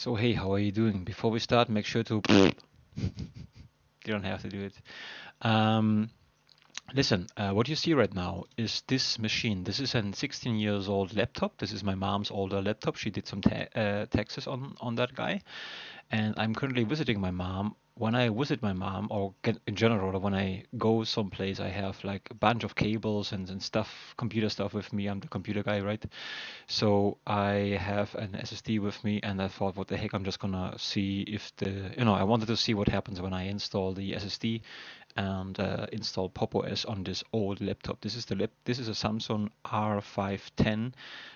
So hey, how are you doing? Before we start, make sure to you don't have to do it. Um, Listen, what you see right now is this machine. This is an 16 years old laptop. This is my mom's older laptop. She did some taxes on that guy, and I'm currently visiting my mom. When I visit my mom, or get, in general, when I go someplace, I have like a bunch of cables and stuff, computer stuff with me. I'm the computer guy, right? So I have an SSD with me, and I thought, what the heck, I'm just gonna see if I wanted to see what happens when I install the SSD and install Pop! OS on this old laptop. This is a Samsung R510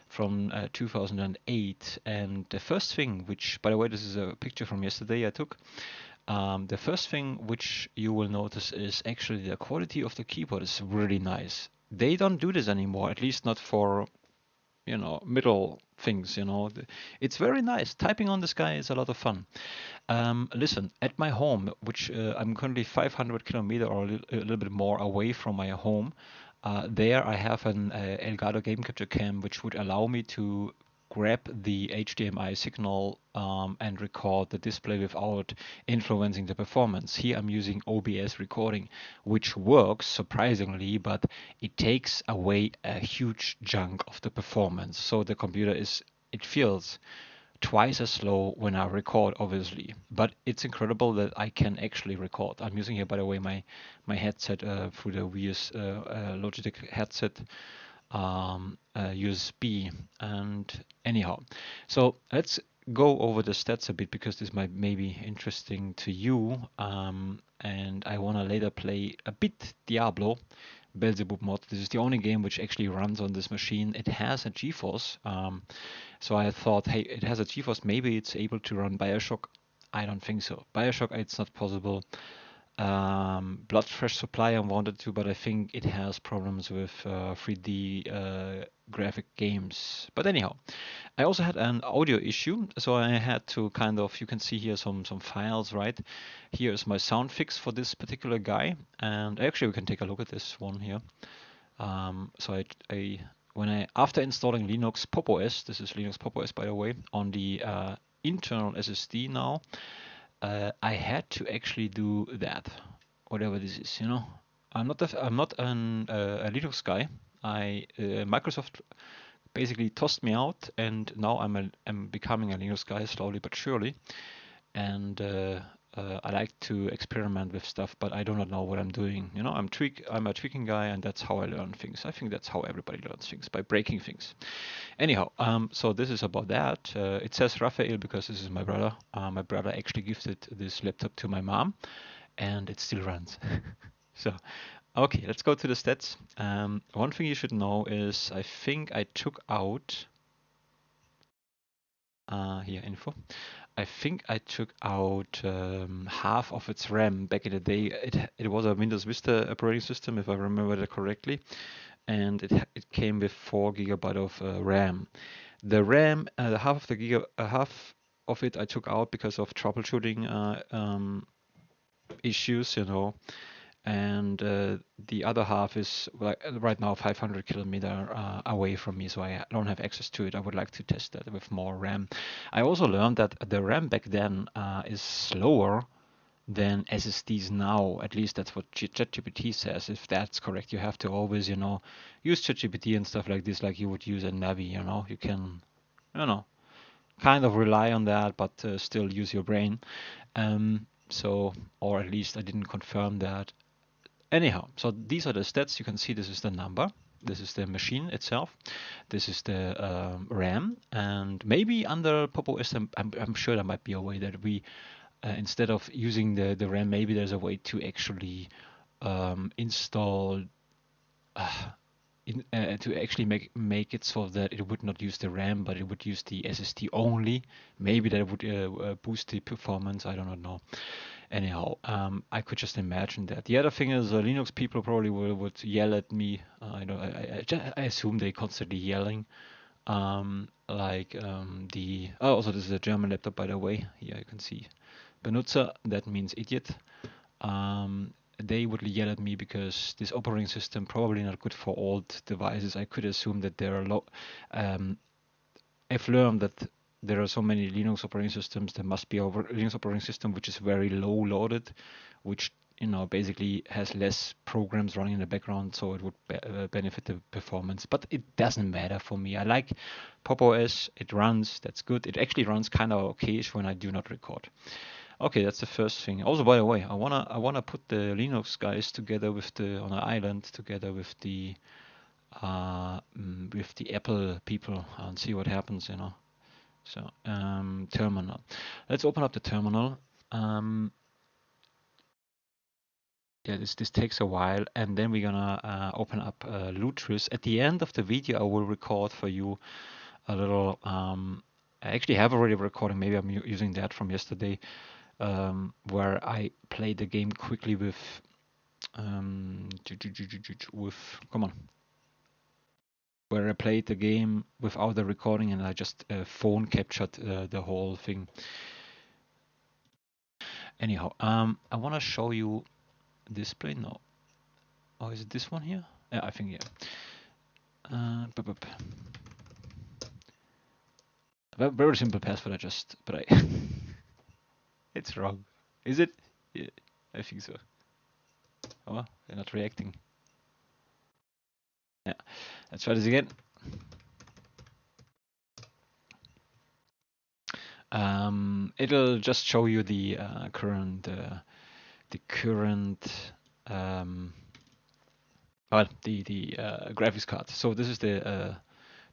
from 2008, and the first thing, which, by the way, this is a picture from yesterday I took. The first thing which you will notice is actually the quality of the keyboard is really nice. They don't do this anymore, at least not for middle things. It's very nice. Typing on this guy is a lot of fun. Listen, at my home, which I'm currently 500 kilometer or a little bit more away from my home, there I have an Elgato game capture cam, which would allow me to grab the HDMI signal and record the display without influencing the performance. Here I'm using OBS recording, which works surprisingly, but it takes away a huge chunk of the performance. So the computer it feels twice as slow when I record, obviously. But it's incredible that I can actually record. I'm using here, by the way, my headset through the VS Logitech headset USB. And anyhow, so let's go over the stats a bit because this might maybe interesting to you. And I want to later play a bit Diablo. Belzebub mod. This is the only game which actually runs on this machine. It has a GeForce, so I thought, hey, it has a GeForce. Maybe it's able to run BioShock. I don't think so. BioShock, it's not possible. Blood Fresh Supply I wanted to, but I think it has problems with 3D graphic games. But anyhow, I also had an audio issue, so I had to kind of, you can see here some files, right? Here is my sound fix for this particular guy, and actually we can take a look at this one here. So after installing Linux Pop! OS, this is Linux Pop! OS by the way, on the internal SSD now, I had to actually do that, whatever this is. I'm not a Linux guy. Microsoft basically tossed me out, and now I'm becoming a Linux guy slowly but surely. And I like to experiment with stuff, but I do not know what I'm doing. I'm a tweaking guy, and that's how I learn things. I think that's how everybody learns things, by breaking things. Anyhow, so this is about that. It says Raphael because this is my brother. My brother actually gifted this laptop to my mom, and it still runs. So, okay, let's go to the stats. One thing you should know is I think I took out here info. I think I took out half of its RAM back in the day. It was a Windows Vista operating system, if I remember that correctly, and it came with 4 GB of RAM. The RAM, half of it I took out because of troubleshooting issues, and the other half is right now 500 kilometer away from me, so I don't have access to it. I would like to test that with more RAM. I also learned that the RAM back then is slower than SSDs now. At least that's what ChatGPT says. If that's correct, you have to always, use ChatGPT and stuff like this, like you would use a Navi. You can, you know, kind of rely on that, but still use your brain. Or at least I didn't confirm that. Anyhow, so these are the stats. You can see this is the number. This is the machine itself. This is the RAM. And maybe under Pop! OS, I'm sure there might be a way that we, instead of using the RAM, maybe there's a way to actually install, to actually make it so that it would not use the RAM, but it would use the SSD only. Maybe that would boost the performance. I do not know. Anyhow, I could just imagine that. The other thing is, Linux people probably would yell at me. I assume they constantly yelling. Also this is a German laptop, by the way. Here you can see Benutzer. That means idiot. They would yell at me because this operating system probably not good for old devices. I could assume that there are I've learned that there are so many Linux operating systems. There must be a Linux operating system which is very low loaded, which basically has less programs running in the background, so it would benefit the performance. But it doesn't matter for me. I like Pop OS. It runs. That's good. It actually runs kind of okay when I do not record. Okay, that's the first thing. Also, by the way, I wanna put the Linux guys together on an island together with the Apple people and see what happens. So terminal. Let's open up the terminal. Yeah, this takes a while, and then we're gonna open up Lutris. At the end of the video, I will record for you a little. I actually have already recording. Maybe I'm using that from yesterday, where I played the game quickly with come on, where I played the game without the recording, and I just phone captured the whole thing. Anyhow, I want to show you display. No, oh, is it this one here? Yeah, I think yeah. Very simple password. But I it's wrong. Is it? Yeah, I think so. Oh, they're not reacting. Yeah, let's try this again. It'll just show you the current graphics card. So this is the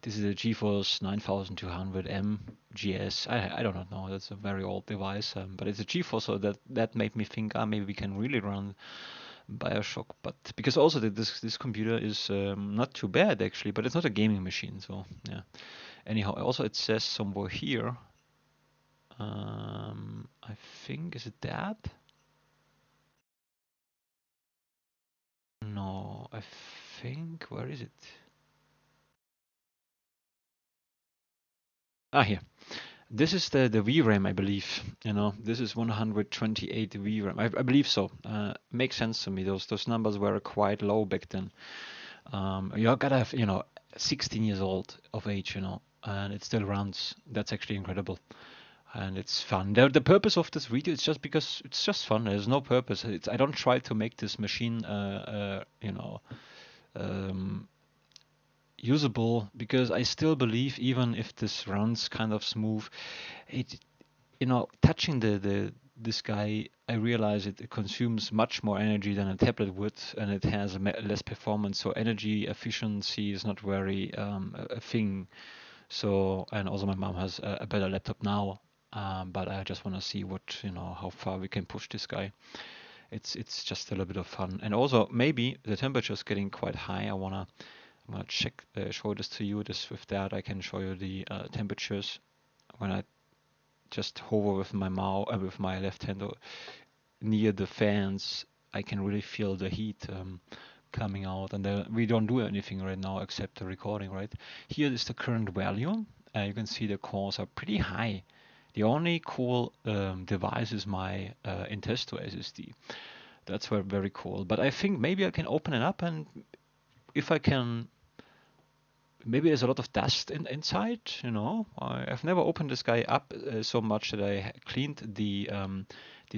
GeForce 9200M GS. I don't know. That's a very old device, but it's a GeForce, so that made me think, maybe we can really run BioShock. But because also this computer is not too bad actually, but it's not a gaming machine. So yeah. Anyhow, also it says somewhere here. I think, is it that? No, I think, where is it? Ah, here. This is the VRAM, I believe. This is 128 VRAM. I believe so. Makes sense to me. Those numbers were quite low back then. You gotta have 16 years old of age, and it still runs. That's actually incredible, and it's fun. The purpose of this video is just because it's just fun. There's no purpose. I don't try to make this machine, usable, because I still believe, even if this runs kind of smooth, it touching this guy, I realize it consumes much more energy than a tablet would, and it has less performance. So energy efficiency is not very a thing. So, and also my mom has a better laptop now, but I just want to see how far we can push this guy. It's just a little bit of fun, and also maybe the temperature is getting quite high. I'm gonna check, show this to you. With that, I can show you the temperatures when I just hover with my mouse, with my left hand near the fans. I can really feel the heat coming out, and we don't do anything right now except the recording. Right here is the current value. You can see the cores are pretty high. The only cool device is my Intesto SSD. That's very cool. But I think maybe I can open it up, and if I can, maybe there's a lot of dust inside. I've never opened this guy up so much that I cleaned the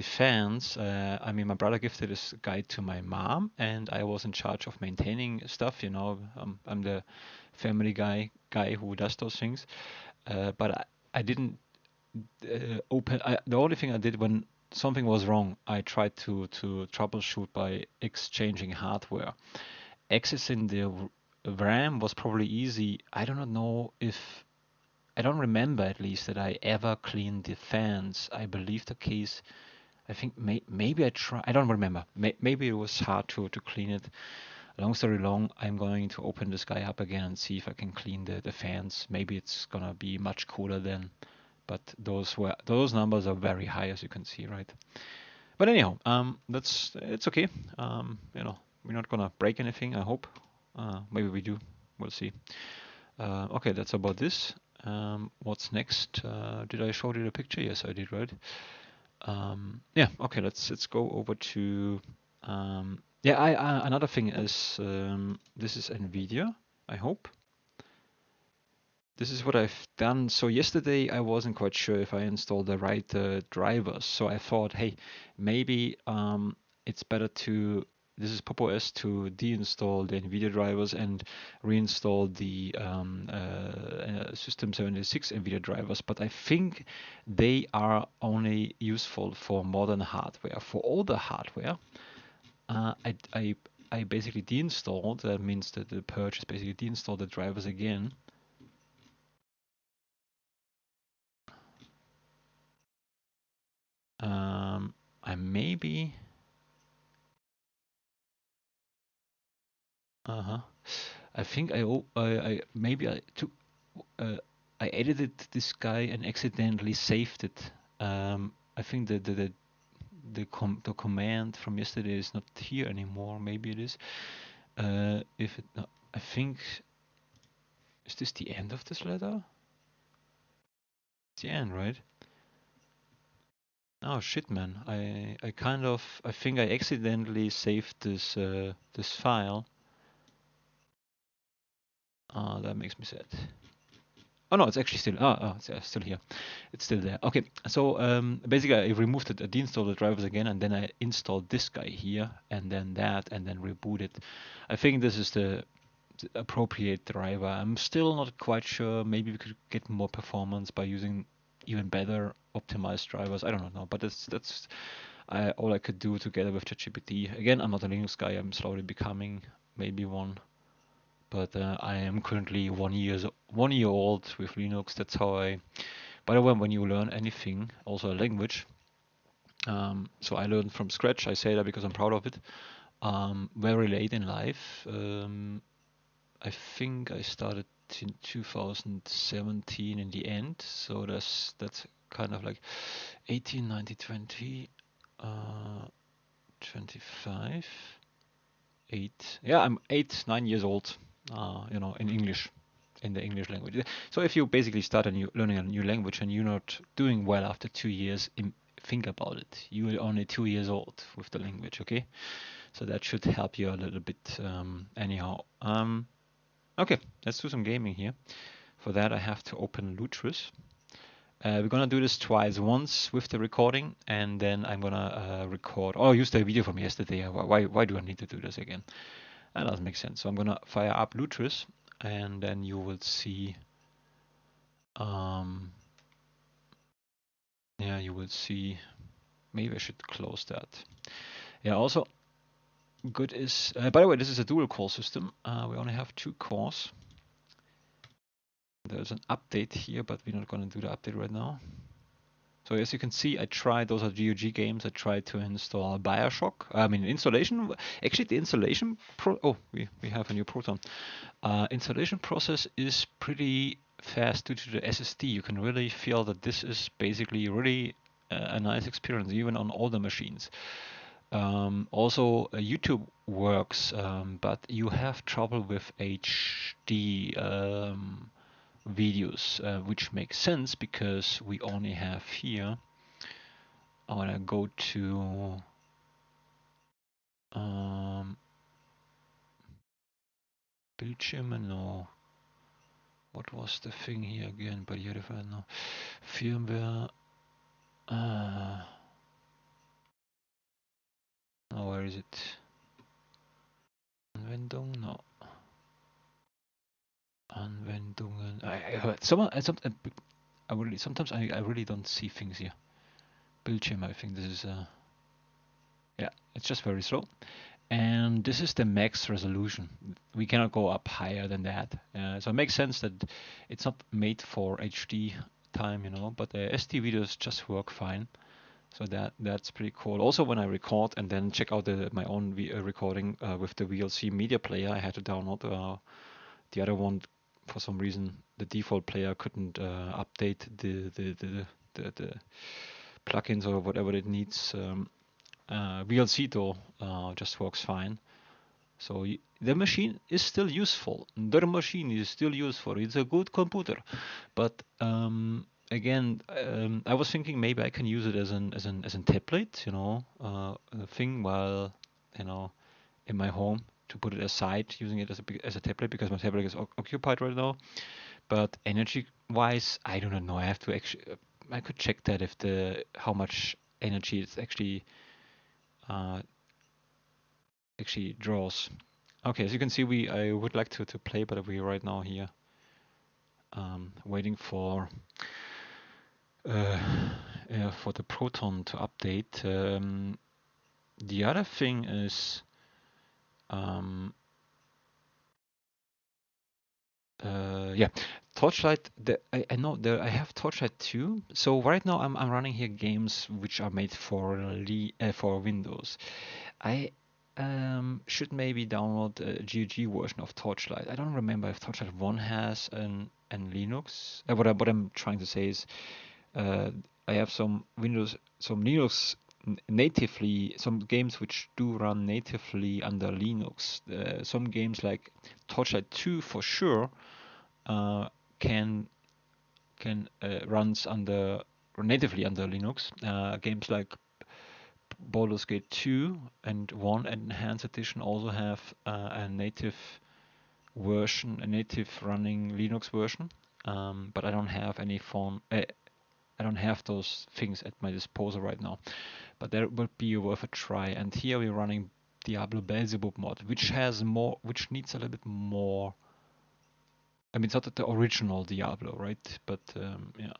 fans. I mean, my brother gifted this guy to my mom, and I was in charge of maintaining stuff. I'm the family guy who does those things. But I didn't open. The only thing I did when something was wrong, I tried to troubleshoot by exchanging hardware. Accessing the RAM was probably easy. I don't know if I don't remember, at least, that I ever cleaned the fans. I believe the case. I think maybe I tried. I don't remember. Maybe it was hard to clean it. Long story long, I'm going to open this guy up again and see if I can clean the fans. Maybe it's gonna be much cooler then. But those numbers are very high, as you can see, right? But anyhow, it's okay. We're not gonna break anything, I hope. Maybe we do. We'll see. Okay, that's about this. What's next? Did I show you the picture? Yes, I did, right? Yeah. Okay. Let's go over to. Yeah. Another thing is, this is NVIDIA, I hope. this is what I've done. So yesterday I wasn't quite sure if I installed the right drivers. So I thought, hey, maybe it's better to, this is Pop! OS, to deinstall the NVIDIA drivers and reinstall the System 76 NVIDIA drivers. But I think they are only useful for modern hardware. For older hardware, I basically deinstalled. That means that the purge is basically deinstall the drivers again. I maybe, uh-huh. I think I maybe I took, uh, I edited this guy and accidentally saved it. I think the command from yesterday is not here anymore. Maybe it is. If it, no, I think, is this the end of this letter? It's the end, right? Oh shit, man. I kind of, I think I accidentally saved this file. That makes me sad. Oh no, it's actually still, it's still here. It's still there. Okay, so basically I removed it, I deinstalled the drivers again, and then I installed this guy here, and then that, and then reboot it. I think this is the appropriate driver. I'm still not quite sure. Maybe we could get more performance by using even better optimized drivers. I don't know, but that's all I could do together with ChatGPT. Again, I'm not a Linux guy. I'm slowly becoming maybe one. But I am currently 1 year old with Linux. That's how I. By the way, when you learn anything, also a language, so I learned from scratch. I say that because I'm proud of it. Very late in life. I think I started in 2017 in the end. So that's kind of like 18, 19, 20, 25, 8. Yeah, I'm 8, 9 years old. In English, in the English language. So if you basically start learning a new language and you're not doing well after 2 years, think about it. You are only 2 years old with the language, okay? So that should help you a little bit. Anyhow, okay, let's do some gaming here. For that, I have to open Lutris. We're gonna do this twice. Once with the recording, and then I'm gonna record. Oh, use the video from yesterday. Why do I need to do this again? That doesn't make sense. So I'm gonna fire up Lutris, and then you will see. Yeah, you will see. Maybe I should close that. Yeah. Also, good is. By the way, this is a dual core system. We only have 2 cores. There's an update here, but we're not gonna do the update right now. So as you can see, I tried, those are GOG games. I tried to install BioShock. I mean, installation, actually the installation, we have a new Proton. Installation process is pretty fast due to the SSD. You can really feel that this is basically really a nice experience, even on older machines. Also, YouTube works, but you have trouble with HD videos, which makes sense because we only have here. I want to go to Bildschirme. No, what was the thing here again? But here no firmware. Oh, where is it? Anwendung? No. Anwendungen. I heard someone. Sometimes I really don't see things here. Bildschirm. I think this is yeah. It's just very slow. And this is the max resolution. We cannot go up higher than that. So it makes sense that it's not made for HD time, but the SD videos just work fine. So that's pretty cool. Also, when I record and then check out my own recording with the VLC media player, I had to download the other one. For some reason, the default player couldn't update the plugins or whatever it needs. VLC though just works fine. So the machine is still useful. The machine is still useful. It's a good computer, but again, I was thinking maybe I can use it as an template, thing while in my home to put it aside, using it as a template because my tablet is occupied right now. But energy-wise, I do not know. I have to actually, I could check that if how much energy it uh, actually draws. Okay, as you can see, I would like to play, but we right now here waiting uh, for the Proton to update. The other thing is, um, yeah, Torchlight. I know there I have Torchlight 2. So right now I'm running here games which are made for Windows. I should maybe download a GOG version of Torchlight. I don't remember if Torchlight 1 has an Linux. What I'm trying to say is uh, I have some Linux natively, some games which do run natively under Linux. Some games like Torchlight 2 for sure uh, can runs under natively under Linux. Games like Baldur's Gate 2 and 1 Enhanced Edition also have a native version, a native running Linux version. But I don't have any phone. I don't have those things at my disposal right now. But that would be worth a try. And here we're running Diablo Belzebub mod, which has more, which needs a little bit more. I mean, it's not the original Diablo, right? But yeah.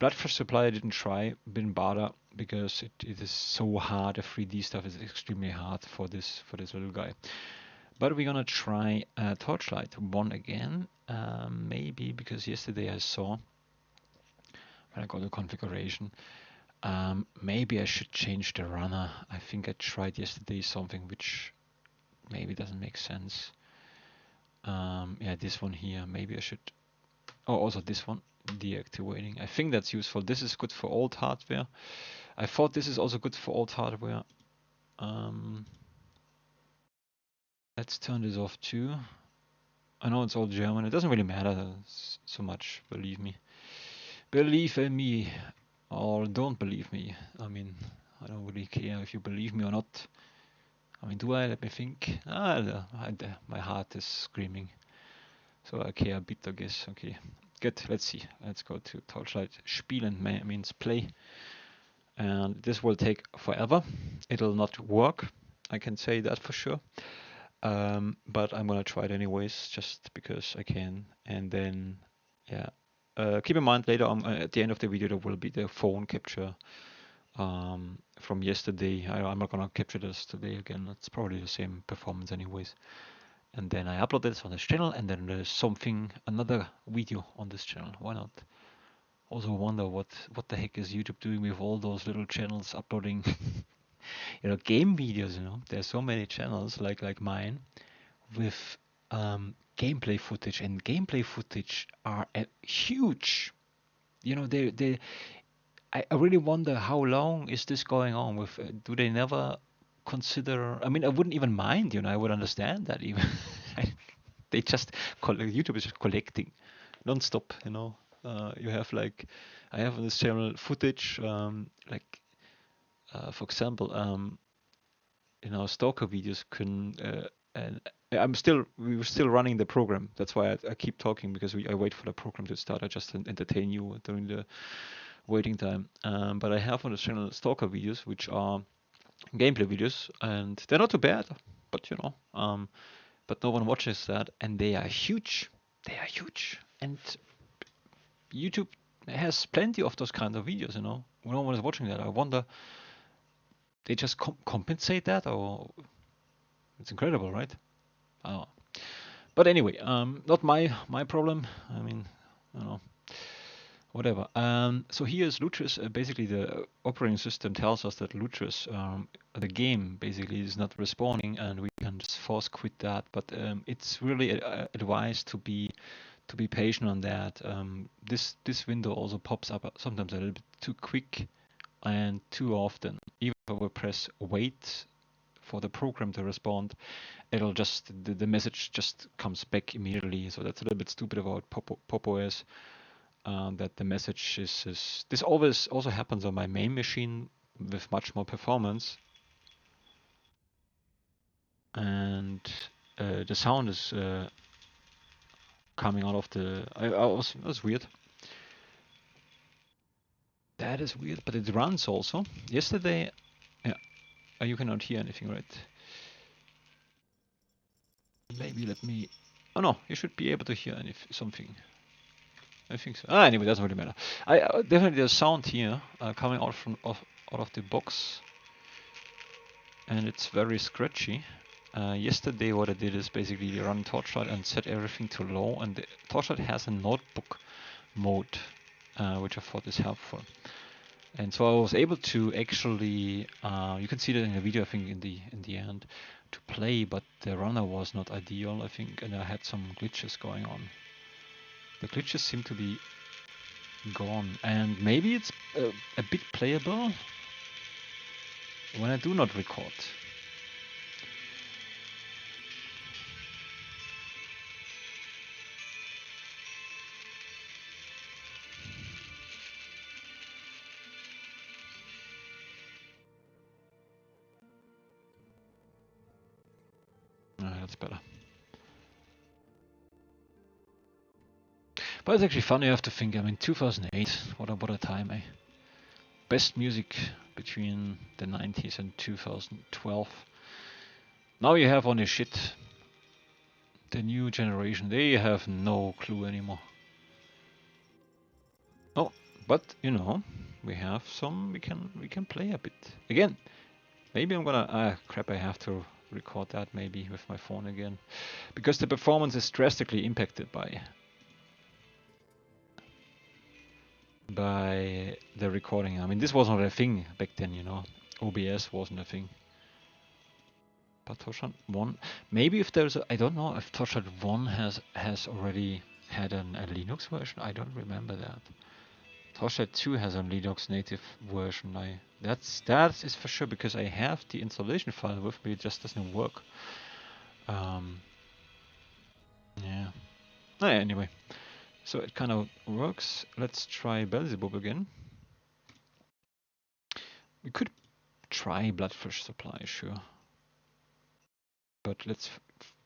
Bloodfresh Supply I didn't try, didn't bother because it is so hard. The 3D stuff is extremely hard for this little guy. But we're gonna try Torchlight 1 again. Maybe because yesterday I saw when I got the configuration. Maybe I should change the runner. I think I tried yesterday something which maybe doesn't make sense. Yeah, this one here. Maybe I should. Oh, also this one, deactivating. I think that's useful. This is good for old hardware. I thought this is also good for old hardware. Let's turn this off too. I know it's all German. It doesn't really matter so much, believe me. Believe in me or don't believe me. I mean, I don't really care if you believe me or not. I mean, do I? Let me think. My heart is screaming. So I care a bit, I guess. Okay, good. Let's see. Let's go to Torchlight. Spielen means play. And this will take forever. It'll not work. I can say that for sure. But I'm gonna try it anyways, just because I can. And then, yeah. Keep in mind later on at the end of the video there will be the phone capture from yesterday. I'm not gonna capture this today again. It's probably the same performance anyways. And then I upload this on this channel, and then there's another video on this channel. Why not? Also wonder what the heck is YouTube doing with all those little channels uploading, game videos. There's so many channels like mine with gameplay footage, and gameplay footage are huge. They I really wonder how long is this going on with. Do they never consider? I mean, I wouldn't even mind. I would understand that even. They just YouTube is just collecting non-stop. You have I have on this channel footage for example, stalker videos can and we were still running the program. That's why I keep talking, because I wait for the program to start. I just entertain you during the waiting time. But I have on the channel stalker videos, which are gameplay videos, and they're not too bad. But but no one watches that, and they are huge. They are huge, and YouTube has plenty of those kind of videos. No one is watching that. I wonder, they just compensate that, or it's incredible, right? Oh. But anyway, not my problem. I mean, you know, whatever. So here is Lutris. Basically, the operating system tells us that Lutris, the game, basically is not responding, and we can just force quit that. But it's really advised to be patient on that. This window also pops up sometimes a little bit too quick and too often. Even if we press wait for the program to respond, it'll just the message just comes back immediately. So that's a little bit stupid about Pop OS. That the message is this always also happens on my main machine with much more performance, and the sound is coming out of the. It was weird. That is weird, but it runs also. Yesterday, yeah, you cannot hear anything, right? Maybe let me. Oh no, you should be able to hear something. I think so. Anyway, doesn't really matter. I definitely there's sound here coming out out of the box, and it's very scratchy. Yesterday, what I did is basically run Torchlight and set everything to low, and the Torchlight has a notebook mode, which I thought is helpful. And so I was able to actually, you can see that in the video, I think in the end, to play, but the runner was not ideal, I think, and I had some glitches going on. The glitches seem to be gone, and maybe it's a bit playable when I do not record. That's better. But it's actually fun, you have to think, I mean, 2008, what a time, eh? Best music between the 90s and 2012. Now you have only shit. The new generation, they have no clue anymore. Oh, but you know, we have some, we can play a bit. Again, maybe I'm gonna, crap, I have to record that maybe with my phone again. Because the performance is drastically impacted by the recording. I mean, this wasn't a thing back then, you know. OBS wasn't a thing. But Torchlight 1, maybe if there's I don't know if Torchlight 1 has already had a Linux version. I don't remember that. Torchlight 2 has a Linux native version. That is for sure, because I have the installation file with me. It just doesn't work. Yeah. Anyway, so it kind of works. Let's try Belzebub again. We could try Bloodfish Supply, sure. But let's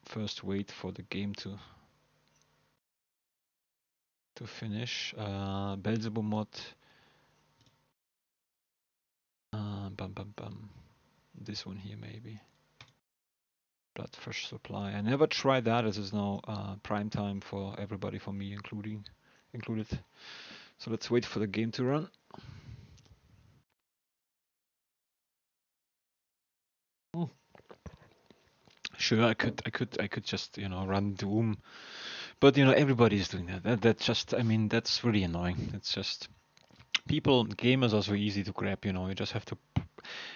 first wait for the game to finish. Belzebub mod. This one here maybe. Bloodfish Supply. I never tried that. This is now prime time for everybody, for me included. So let's wait for the game to run. Sure, I could just, you know, run Doom, but you know, everybody is doing that. That's just, I mean, that's really annoying. It's just gamers are so easy to grab. You know, you just have to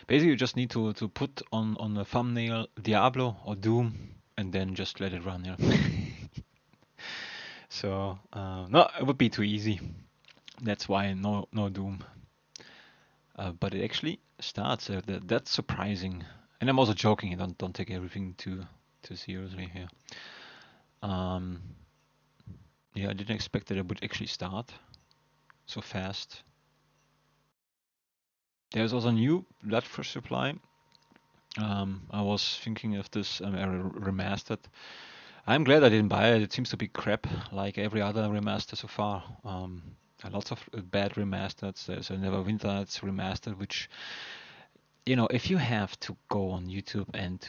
basically, you just need to put on the thumbnail Diablo or Doom, and then just let it run. You know. So no, it would be too easy. That's why no Doom. But it actually starts. That's surprising. And I'm also joking. Don't take everything too seriously here. Yeah, I didn't expect that it would actually start so fast. There's also a new Bloodfish Supply. I was thinking of this remastered. I'm glad I didn't buy it. It seems to be crap, like every other remaster so far. Lots of bad remasters. There's a Neverwinter that's remastered, which, you know, if you have to go on YouTube and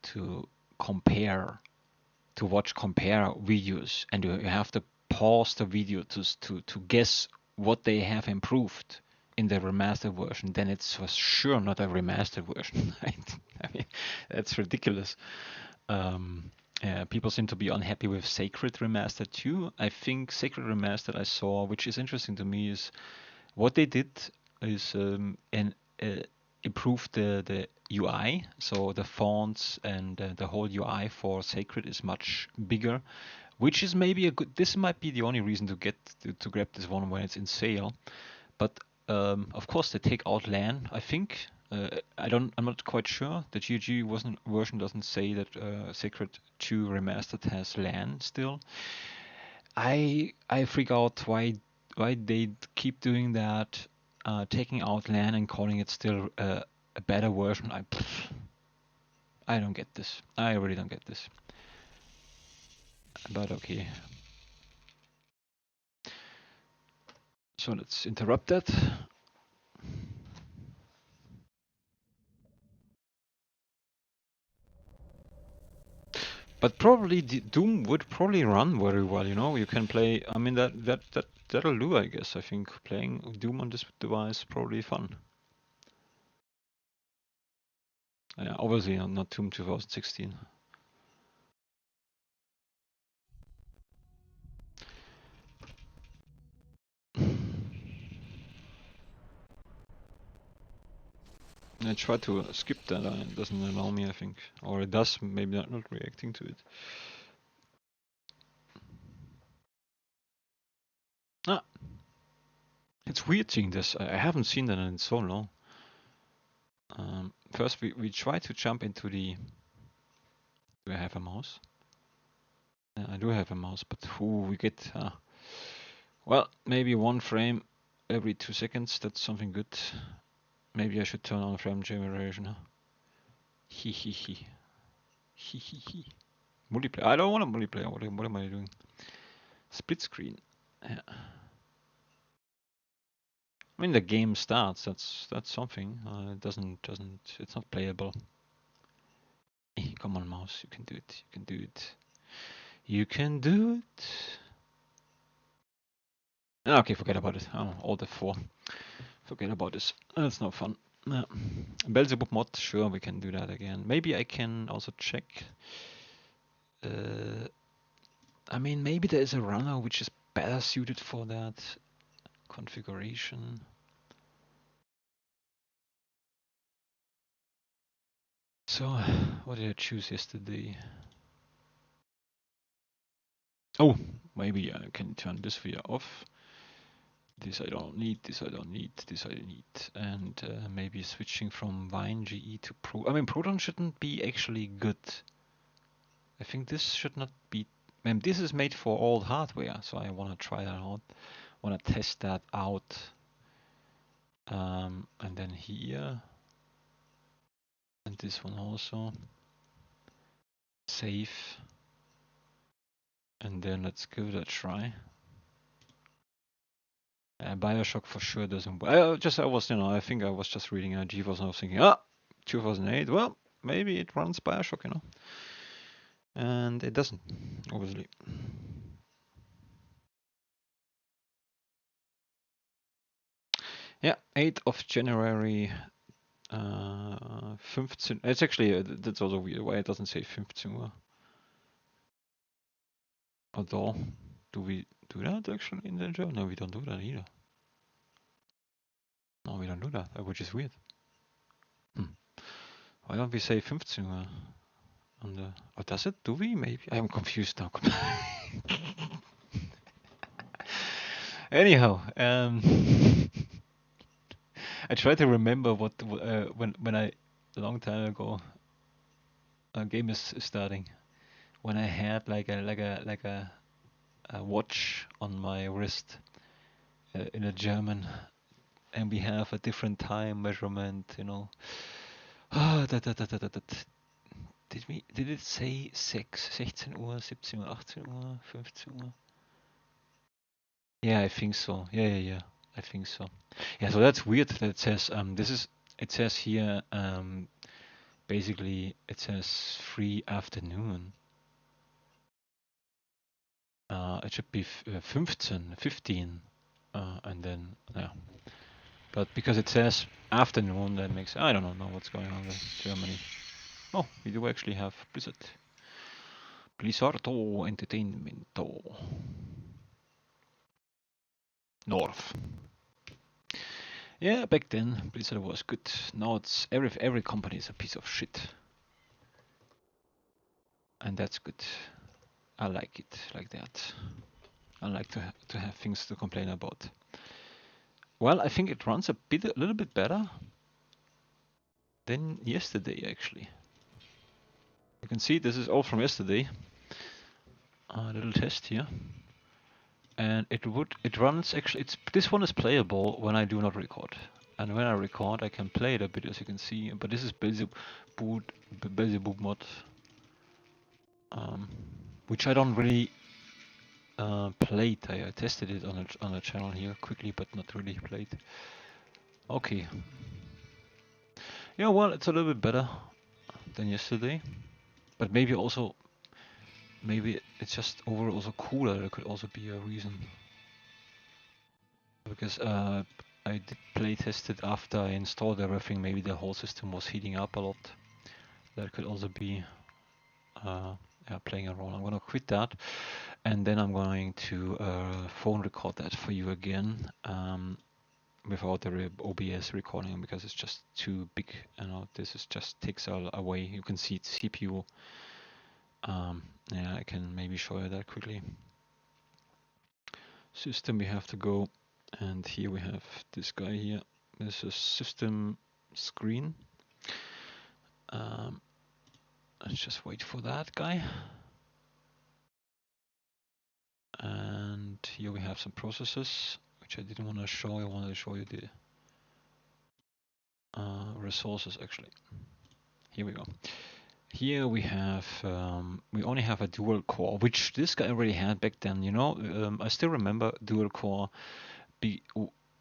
to compare, to watch compare videos, and you have to pause the video to guess what they have improved in the remastered version, then it's for sure not a remastered version. Right? I mean, that's ridiculous. People seem to be unhappy with Sacred Remastered too. I think Sacred Remastered I saw, which is interesting to me, is what they did is improve the UI. So the fonts and the whole UI for Sacred is much bigger, which is maybe a good. This might be the only reason to grab this one when it's in sale. But of course, they take out LAN. I think I'm not quite sure. The GOG version doesn't say that Sacred 2 Remastered has LAN still. I freak out why they keep doing that, taking out LAN and calling it still a better version. I don't get this. I really don't get this. But okay. So let's interrupt that. But probably Doom would probably run very well, you know. You can play. I mean that'll do, I guess. I think playing Doom on this device probably fun. Yeah, obviously not Doom 2016. I try to skip that. It doesn't allow me, I think, or it does. Maybe not reacting to it. Ah, it's weird seeing this. I haven't seen that in so long. First, we try to jump into the. Do I have a mouse? Yeah, I do have a mouse, but we get. Well, maybe one frame every 2 seconds. That's something good. Maybe I should turn on frame generation. Huh? He. He. Multiplayer. I don't want a multiplayer. What am I doing? Split screen. Yeah. I mean, the game starts. That's something. It doesn't. It's not playable. Come on, mouse. You can do it. You can do it. You can do it. Okay, forget about it. Oh, all the 4. Forget about this. That's no fun. Belzebub mod. Sure, we can do that again. Maybe I can also check. I mean, maybe there is a runner which is better suited for that configuration. So, what did I choose yesterday? Oh, maybe I can turn this via off. This I don't need, this I don't need, this I need. And maybe switching from Wine GE to Pro. I mean, Proton shouldn't be actually good. I think this should not be. I mean, this is made for old hardware, so I want to try that out. Want to test that out. And then here. And this one also. Save. And then let's give it a try. BioShock for sure doesn't work. I think I was just reading a GeForce and I was thinking, 2008, well, maybe it runs BioShock, you know. And it doesn't, obviously. Yeah, 8th of January, 15. It's actually, that's also weird, why it doesn't say 15 Although, do we do that actually in the job? No, we don't do that either. No, we don't do that, which is weird. Why don't we say 15 on the... Oh, does it? Do we? Maybe? I'm confused now. Anyhow, I try to remember what when I a long time ago a game is starting when I had like a watch on my wrist in a German and we have a different time measurement, you know. Did it say 16 Uhr, 17 Uhr, 18 Uhr, 15 Uhr? Yeah, I think so. Yeah. I think so. Yeah, so that's weird that it says it says here basically it says free afternoon. It should be 15, and then yeah. But because it says afternoon, that makes I don't know what's going on with Germany. Oh, we do actually have Blizzard. Blizzardo Entertainmento. North. Yeah, back then Blizzard was good. Now it's every company is a piece of shit. And that's good. I like it like that. I like to have things to complain about. Well, I think it runs a little bit better than yesterday actually. You can see this is all from yesterday. A little test here. And it runs actually, this one is playable when I do not record. And when I record I can play it a bit as you can see, but this is Belzebub mod. Which I don't really played. I tested it on a channel here quickly, but not really played. Okay. Yeah, well, it's a little bit better than yesterday, but maybe it's just overall also cooler. There could also be a reason, because I did play test it after I installed everything. Maybe the whole system was heating up a lot. That could also be yeah, playing a role. I'm gonna quit that, and then I'm going to phone record that for you again, without the OBS recording, because it's just too big. You know, this is just takes away. You can see it's CPU. Yeah, I can maybe show you that quickly. System, we have to go, and here we have this guy here. This is system screen. Let's just wait for that guy. And here we have some processes, which I didn't want to show. I wanted to show you the resources actually. Here we go. Here we have, we only have a dual core, which this guy already had back then, you know. I still remember dual core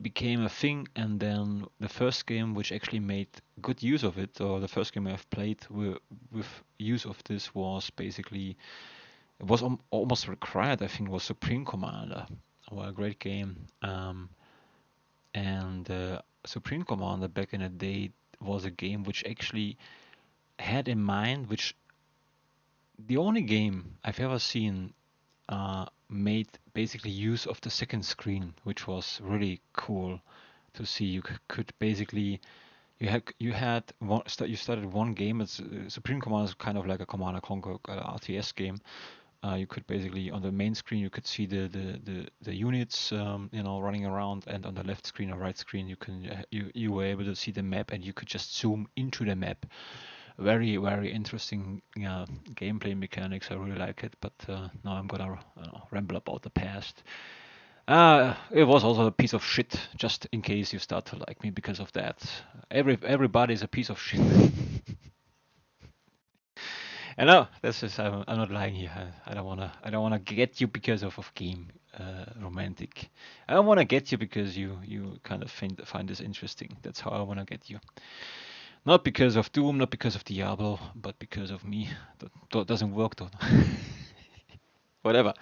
became a thing, and then the first game which actually made good use of it, or the first game I've played with use of this, was basically, it was almost required, I think, was Supreme Commander. Well, a great game. And Supreme Commander back in the day was a game which actually had in mind, which the only game I've ever seen made basically use of the second screen, which was really cool to see. You could basically, you started one game. It's Supreme Commander is kind of like a Command and Conquer RTS game. You could basically, on the main screen, you could see the units, you know, running around, and on the left screen or right screen, you were able to see the map, and you could just zoom into the map. Very, very interesting gameplay mechanics. I really like it, but now I'm gonna ramble about the past. It was also a piece of shit, just in case you start to like me because of that. Everybody's a piece of shit. I know, that's just, I'm not lying here. I don't wanna get you because of game romantic. I don't wanna get you because you kind of find this interesting. That's how I wanna get you. Not because of Doom, not because of Diablo, but because of me. That doesn't work though. Whatever.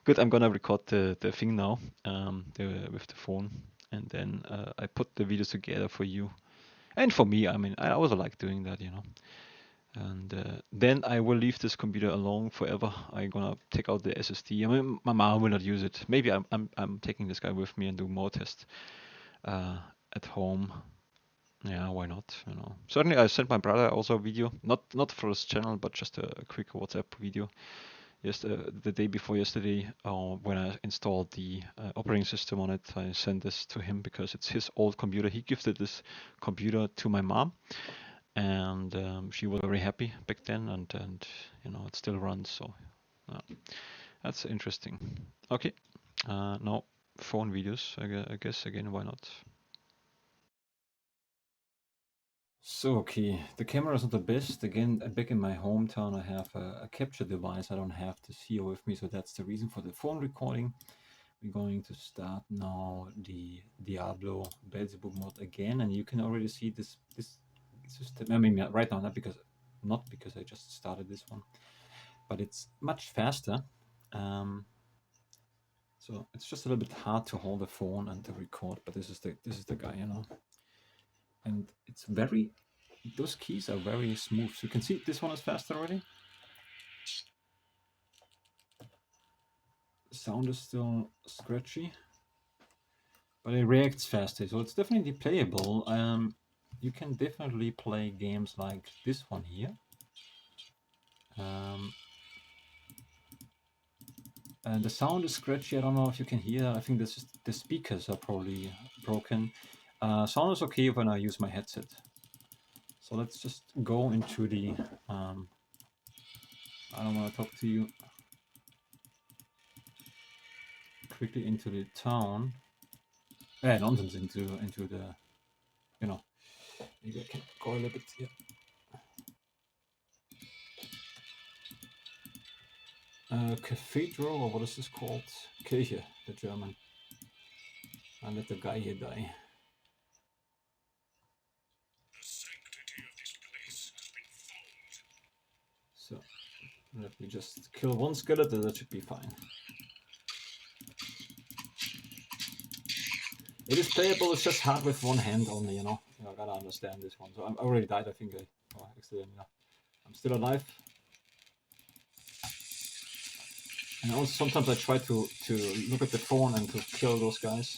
Good, I'm gonna record the thing now, with the phone, and then I put the videos together for you and for me. I mean, I also like doing that, you know. And then I will leave this computer alone forever. I'm gonna take out the SSD. I mean, my mom will not use it. Maybe I'm taking this guy with me and do more tests at home. Yeah, why not? You know, certainly I sent my brother also a video, not for his channel, but just a quick WhatsApp video. Yes, the day before yesterday, when I installed the operating system on it, I sent this to him because it's his old computer. He gifted this computer to my mom, and she was very happy back then, and you know, it still runs. So that's interesting. Okay, now phone videos. I guess again, why not? So, okay, the camera is not the best. Again, back in my hometown, I have a capture device. I don't have this here with me, so that's the reason for the phone recording. We're going to start now the Diablo Belzebub mod again, and you can already see this system. I mean, right now, not because I just started this one, but it's much faster. So it's just a little bit hard to hold the phone and to record, but this is the guy, you know. And it's very, those keys are very smooth. So you can see this one is fast already. The sound is still scratchy, but it reacts faster. So it's definitely playable. You can definitely play games like this one here. And the sound is scratchy. I don't know if you can hear. I think this is, the speakers are probably broken. Sound is okay when I use my headset. So let's just go into the, I don't want to talk to you, quickly into the town. Nonsense, into the, you know, maybe I can go a little bit here. cathedral, or what is this called? Kirche, the German. I'll let the guy here die. So let me just kill one skeleton, that should be fine. It is playable, it's just hard with one hand only, you know. I gotta understand this one. So I already died, I think. Actually, yeah. I'm still alive. And also sometimes I try to look at the phone and to kill those guys.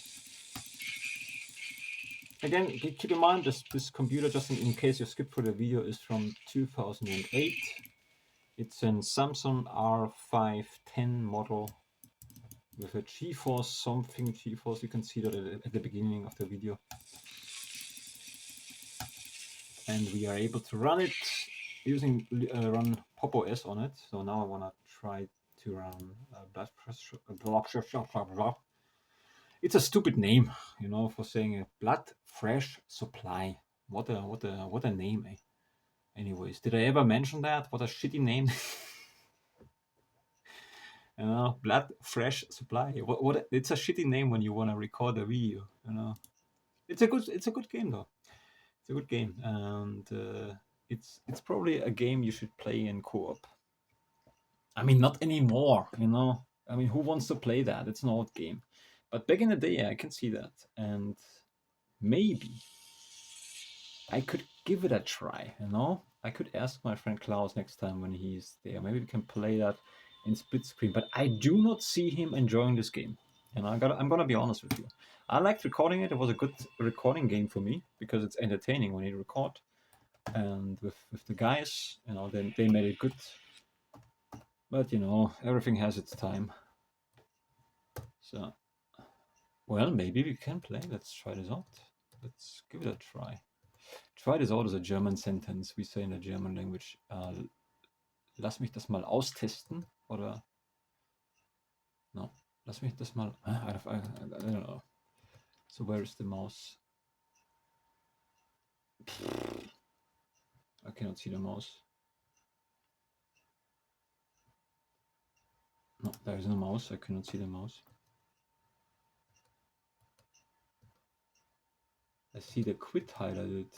Again, keep in mind this computer, just in case you skip through the video, is from 2008. It's a Samsung R510 model with a GeForce something GeForce. You can see that at the beginning of the video. And we are able to run it using run Pop OS on it. So now I want to try to run blood pressure. It's a stupid name, you know, for saying a blood fresh supply. What a name, eh? Anyways, did I ever mention that? What a shitty name. You know, blood fresh supply. What it's a shitty name when you want to record a video, you know. It's a good game though. It's a good game, and it's probably a game you should play in co-op. I mean, not anymore, you know. I mean, who wants to play that? It's an old game. But back in the day, I can see that, and maybe I could give it a try, you know? I could ask my friend Klaus next time when he's there. Maybe we can play that in split screen. But I do not see him enjoying this game. And I'm gonna be honest with you. I liked recording it. It was a good recording game for me because it's entertaining when you record. And with the guys, you know, they made it good. But you know, everything has its time. So, well, maybe we can play. Let's try this out. Let's give it a try. Try this out is a German sentence. We say in the German language. Lass mich das mal austesten. Oder. No. Lass mich das mal. I don't know. So where is the mouse? I cannot see the mouse. No, there is no mouse. I cannot see the mouse. I see the quit highlighted.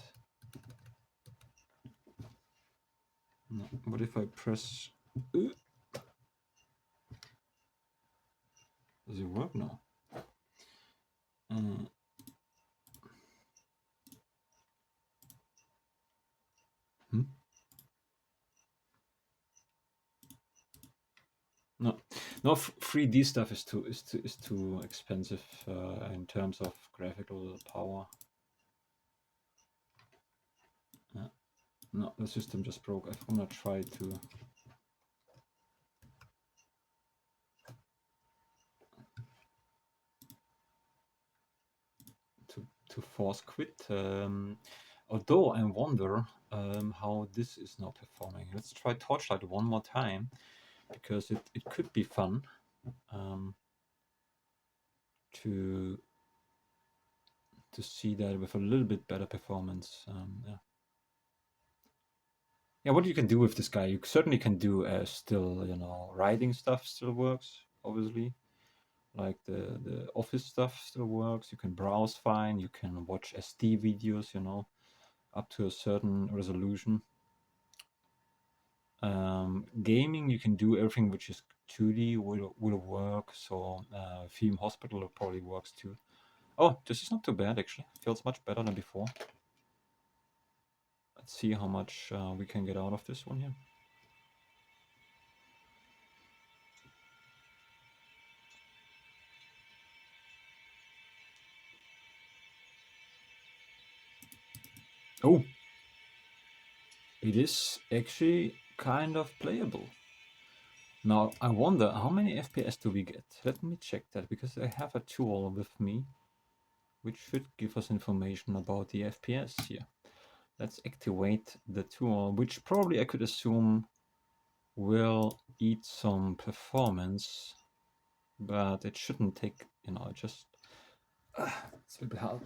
No. What if I press? Does it work now? No, 3D stuff is too expensive in terms of graphical power. No, the system just broke. I'm gonna try to force quit. Although I wonder how this is now performing. Let's try Torchlight one more time because it could be fun to see that with a little bit better performance. Yeah, what you can do with this guy, you certainly can do still, you know, writing stuff still works, obviously. Like the office stuff still works. You can browse fine. You can watch SD videos, you know, up to a certain resolution. Gaming, you can do everything which is 2D will work. So Theme Hospital probably works too. Oh, this is not too bad actually. Feels much better than before. Let's see how much we can get out of this one here. Oh, it is actually kind of playable. Now, I wonder how many FPS do we get? Let me check that because I have a tool with me which should give us information about the FPS here. Let's activate the tool, which probably I could assume will eat some performance, but it shouldn't take, you know, just it's a bit hard.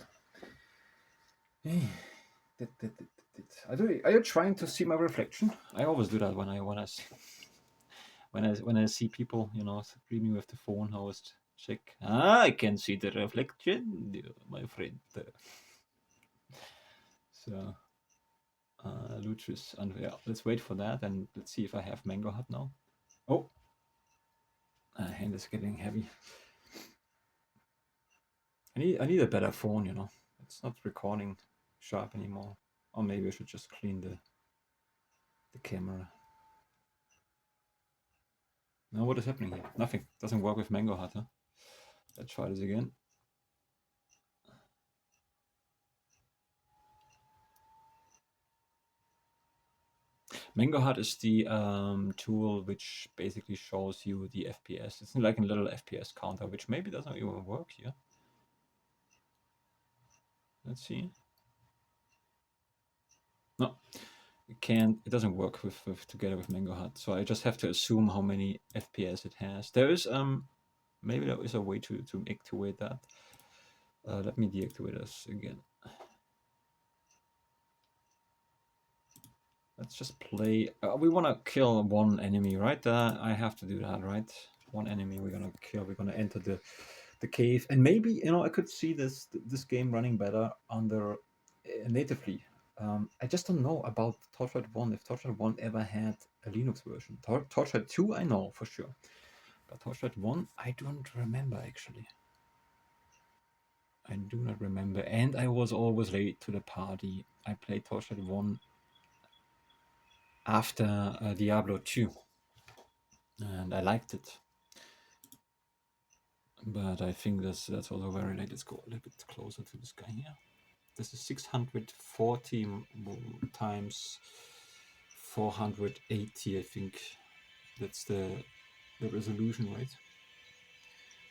Are you trying to see my reflection? I always do that when I see. when I see people, you know, screaming with the phone, I always check. Ah, I can see the reflection, my friend. So, Lutris, and yeah, let's wait for that, and let's see if I have Mango Hut now. Oh, hand is getting heavy. I need a better phone, you know. It's not recording sharp anymore. Or maybe I should just clean the camera. Now what is happening here? Nothing. Doesn't work with Mango Hut, huh? Let's try this again. Mango Hut is the tool which basically shows you the FPS. It's like a little FPS counter, which maybe doesn't even work here. Let's see. No, it can't. It doesn't work with together with Mango Hut. So I just have to assume how many FPS it has. There is maybe there is a way to activate that. Let me deactivate this again. Let's just play. We want to kill one enemy, right? I have to do that, right? One enemy we're gonna kill. We're gonna enter the cave, and maybe, you know, I could see this game running better under natively. I just don't know about Torchlight 1. If Torchlight 1 ever had a Linux version. Torchlight 2, I know for sure, but Torchlight 1, I don't remember actually. I do not remember, and I was always late to the party. I played Torchlight 1 after Diablo 2, and I liked it. But I think that's also very late. Let's go a little bit closer to this guy here. This is 640 times 480, I think. That's the resolution, right?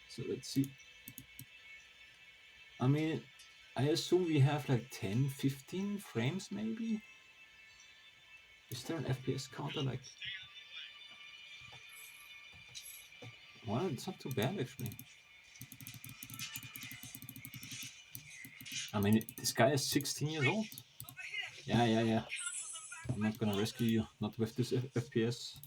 So let's see. I mean, I assume we have like 10, 15 frames maybe? Is there an FPS counter like... Well, it's not too bad actually. I mean, this guy is 16 years old. Yeah. I'm not gonna rescue you, not with this FPS.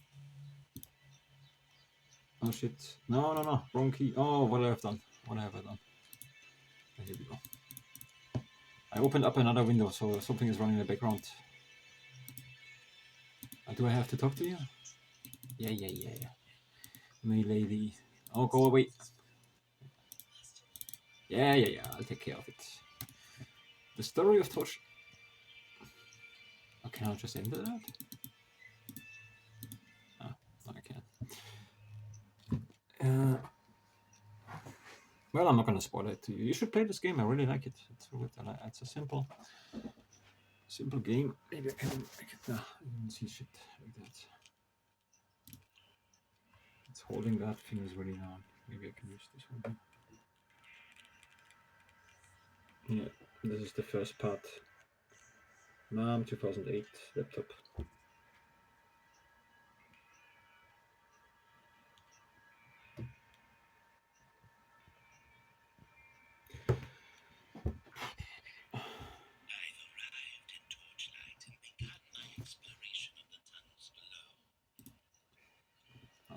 Oh shit. No, wrong key. Oh, what have I done? What have I done? Here we go. I opened up another window, so something is running in the background. Do I have to talk to you? Yeah. Me lady. Oh, go away. Yeah, I'll take care of it. The story of Torch. Oh, can I just enter that? Oh, no, I can't. Well, I'm not gonna spoil it to you. You should play this game. I really like it. It's good. It's a simple game. Maybe I can make it. I didn't see shit like that. It's holding that thing is really down. Maybe I can use this one. Yeah, this is the first part. Mom 2008 laptop.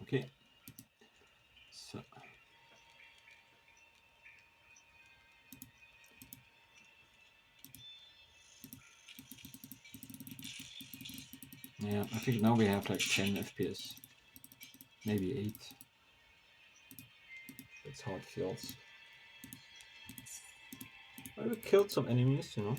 Okay. So. Yeah, I think now we have like 10 FPS. Maybe 8. That's how it feels. I killed some enemies, you know.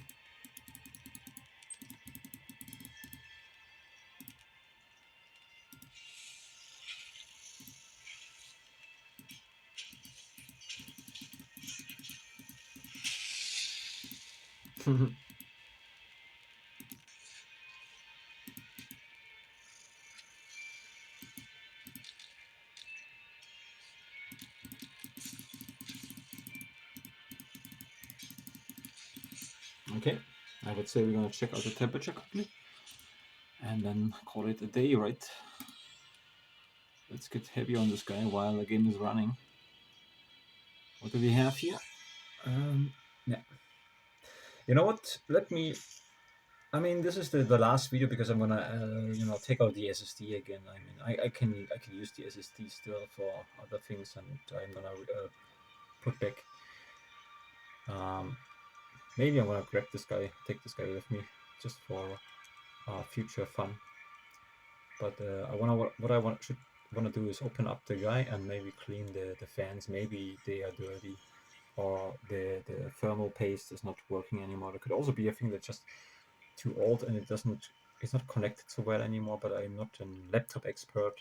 Okay, I would say we're gonna check out the temperature quickly and then call it a day, right? Let's get heavy on this guy while the game is running. What do we have here? Yeah. You know what? Let me I mean, this is the last video because I'm gonna take out the SSD again. I mean, I can use the SSD still for other things, and I'm gonna put back. Maybe I'm gonna grab this guy, take this guy with me, just for future fun. But I wanna do is open up the guy and maybe clean the fans. Maybe they are dirty, or the thermal paste is not working anymore. It could also be a thing that's just too old and it's not connected so well anymore. But I'm not a laptop expert.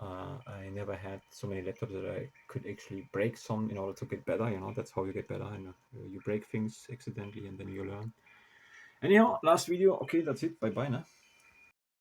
I never had so many laptops that I could actually break some in order to get better. That's how you get better. And you break things accidentally and then you learn. Anyhow, last video. Okay, that's it. Bye bye now.